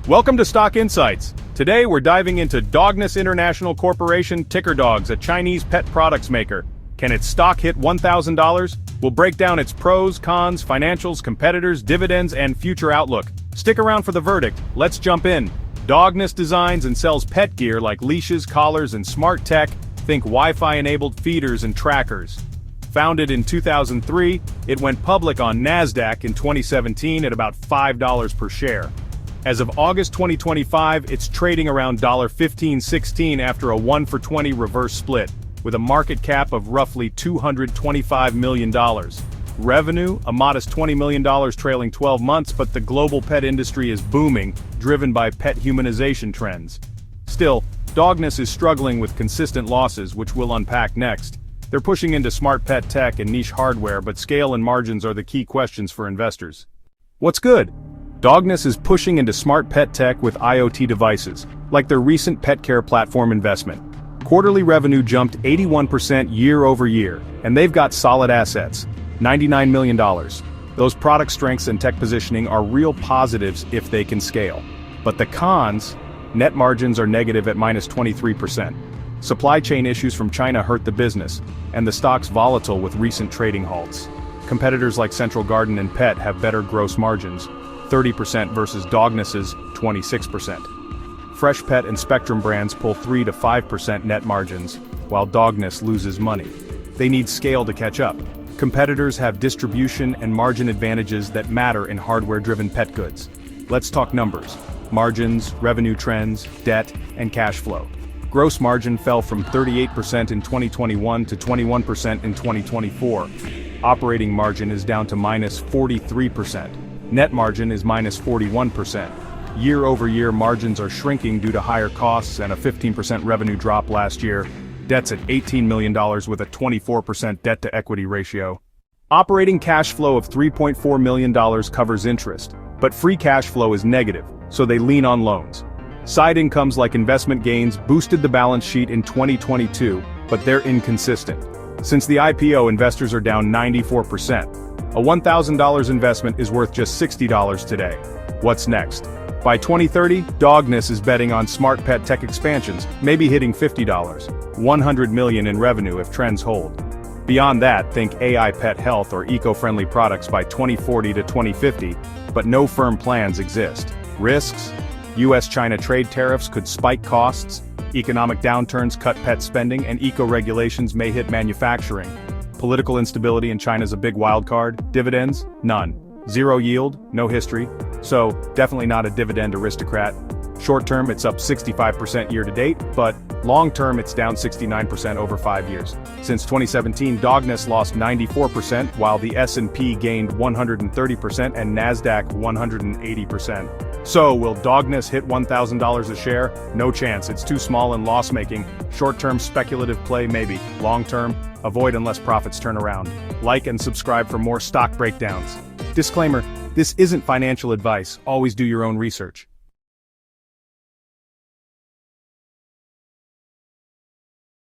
Welcome to Stock Insights. Today we're diving into Dogness International Corporation, ticker DOGZ, a Chinese pet products maker. Can its stock hit $1,000? We'll break down its pros, cons, financials, competitors, dividends, and future outlook. Stick around for the verdict. Let's jump in. Dogness designs and sells pet gear like leashes, collars, and smart tech. Think Wi-Fi-enabled feeders and trackers. Founded in 2003, it went public on Nasdaq in 2017 at about $5 per share. As of August 2025, it's trading around $15.16 after a 1-for-20 reverse split, with a market cap of roughly $225 million. Revenue, a modest $20 million trailing 12 months, but the global pet industry is booming, driven by pet humanization trends. Still, Dogness is struggling with consistent losses, which we'll unpack next. They're pushing into smart pet tech and niche hardware, but scale and margins are the key questions for investors. What's good? Dogness is pushing into smart pet tech with IoT devices, like their recent pet care platform investment. Quarterly revenue jumped 81% year over year, and they've got solid assets, $99 million. Those product strengths and tech positioning are real positives if they can scale. But the cons, net margins are negative at -23%. Supply chain issues from China hurt the business, and the stock's volatile with recent trading halts. Competitors like Central Garden and Pet have better gross margins, 30% versus Dogness's 26%. Fresh Pet and Spectrum brands pull 3 to 5% net margins, while Dogness loses money. They need scale to catch up. Competitors have distribution and margin advantages that matter in hardware-driven pet goods. Let's talk numbers: margins, revenue trends, debt, and cash flow. Gross margin fell from 38% in 2021 to 21% in 2024. Operating margin is down to -43%. Net margin is -41%. Year-over-year margins are shrinking due to higher costs and a 15% revenue drop last year. Debt's at $18 million with a 24% debt-to-equity ratio. Operating cash flow of $3.4 million covers interest, but free cash flow is negative, so they lean on loans. Side incomes like investment gains boosted the balance sheet in 2022, but they're inconsistent. Since the IPO, investors are down 94%. A $1,000 investment is worth just $60 today. What's next? By 2030, Dogness is betting on smart pet tech expansions, maybe hitting $50, $100 million in revenue if trends hold. Beyond that, think AI pet health or eco-friendly products by 2040 to 2050, but no firm plans exist. Risks? US-China trade tariffs could spike costs, economic downturns cut pet spending, and eco-regulations may hit manufacturing. Political instability in China's a big wild card. Dividends? None. Zero yield? No history. So, definitely not a dividend aristocrat. Short term, it's up 65% year to date, but long term, it's down 69% over 5 years. Since 2017, Dogness lost 94%, while the S&P gained 130% and Nasdaq 180%. So, will Dogness hit $1,000 a share? No chance, it's too small and loss-making. Short-term speculative play maybe. Long-term, avoid unless profits turn around. Like and subscribe for more stock breakdowns. Disclaimer, this isn't financial advice, always do your own research.